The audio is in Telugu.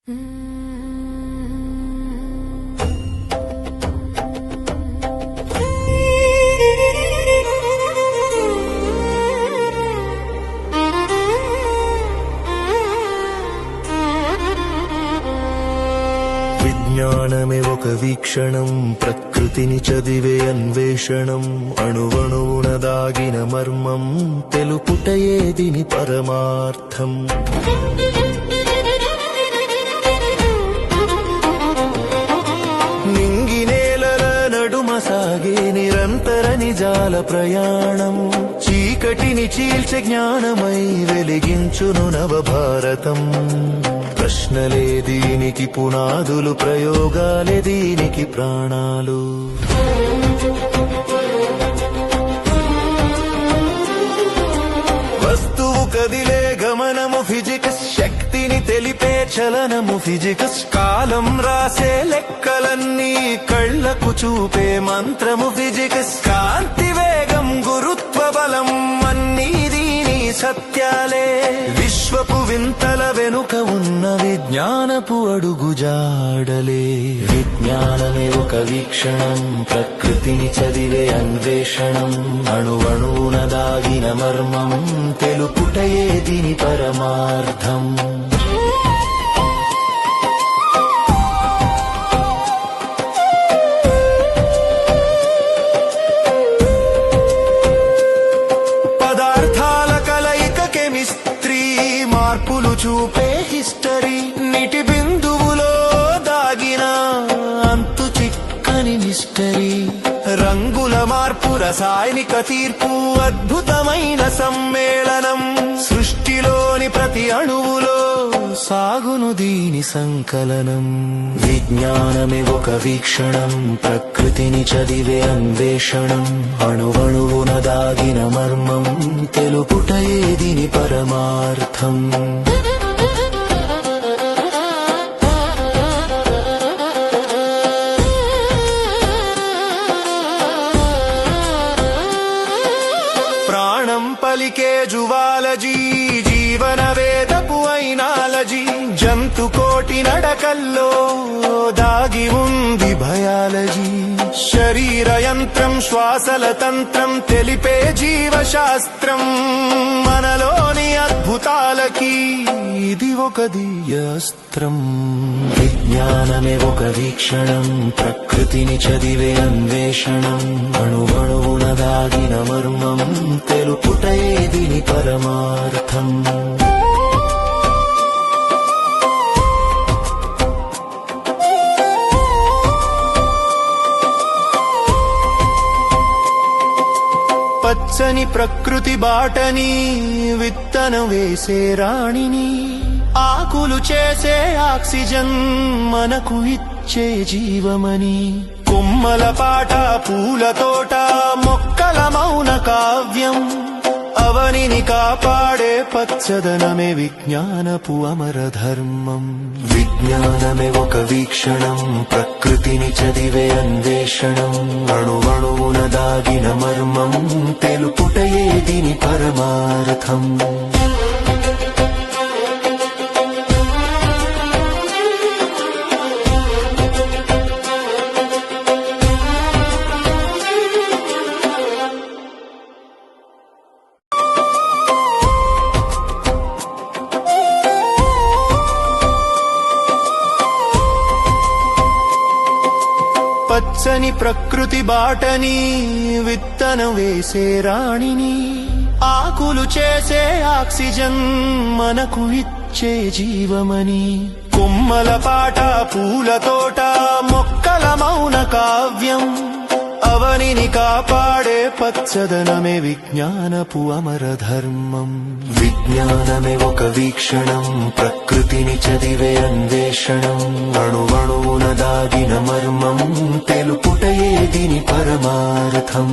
విజ్ఞానమే ఒక వీక్షణం, ప్రకృతిని చదివే అన్వేషణం, అణువణువున దాగిన మర్మం, తెలుపుటయే దీని పరమార్థం. నింగినేలల నడుమ సాగే నిరంతర నిజాల ప్రయాణం, చీకటిని చీల్చే జ్ఞానమై వెలిగించును నవభారతం. ప్రశ్నలే దీనికి పునాదులు, ప్రయోగాలే దీనికి ప్రాణాలు. వస్తువు కదిలే గమనము ఫిజిక్స్, శక్తిని తెలిపే చలనము ఫిజిక్స్, కాలం రాసే లెక్కలన్నీ కళ్లకు చూపే మంత్రము ఫిజిక్స్, కాంతి వేగం గురుత్వ బలం అన్నీ దీని సత్యాలే. విశ్వపు వింతల వెనుక ఉన్న విజ్ఞానపు అడుగుజాడలే. విజ్ఞానమే ఒక వీక్షణం, ప్రకృతిని చదివే అన్వేషణం, అణువణువున దాగిన మర్మం, తెలుపుటయే దీని పరమార్థం. మార్పులు చూపే హిస్టరీ, నీటి బిందువులో దాగిన అంతు చిక్కని మిస్టరీ, రంగుల మార్పు రసాయనిక తీర్పు అద్భుతమైన సమ్మేళనం, సృష్టిలోని ప్రతి అణువులో సాగును దీని సంకలనం. విజ్ఞానమే ఒక వీక్షణం, ప్రకృతిని చదివే అన్వేషణం, అణువణువున దాగిన మర్మం, తెలుపుటయే దీని పరమార్థం. ప్రాణం పలికే జువాలజీ, జీవన వేదపు ఐనాలజీ, జంతు కోటి నడకల్లో దాగి ఉంది బయాలజీ, శరీర యంత్రం శ్వాసల తంత్రం తెలిపే జీవశాస్త్రం, మనలోని అద్భుతాలకి ఇది ఒక దివ్యాస్త్రం. విజ్ఞానమే ఒక వీక్షణం, ప్రకృతిని చదివే అన్వేషణం, అణువణువున దాగిన మర్మం, తెలుపుటయే దీని పరమార్థం. పచ్చని ప్రకృతి బాటని, విత్తనం వేసే రాణిని, ఆకులు చేసే ఆక్సిజన్ మనకు ఇచ్చే జీవమని, కొమ్మల పాట పూల తోట మొక్కల మౌన కావ్యం, అవనిని కాపాడే పచ్చదనమే విజ్ఞానపు అమర ధర్మం. విజ్ఞానమే ఒక వీక్షణం, ప్రకృతిని చదివే అన్వేషణం, అణువణువున దాగిన మర్మం, తెలుపుటయే దీని పరమార్థం. పచ్చని ప్రకృతి బాటని, విత్తనం వేసే రాణిని, ఆకులు చేసే ఆక్సిజన్ మనకు ఇచ్చే జీవమని, కొమ్మల పాట పూల తోట మొక్కల మౌన కావ్యం, అవనిని కాపాడే పచ్చదనమే విజ్ఞానపు అమర ధర్మం. విజ్ఞానమే ఒక వీక్షణం, ప్రకృతిని చదివే అన్వేషణం, అణువణువున దాగిన మర్మం, తెలుపుటయే దీని పరమార్థం.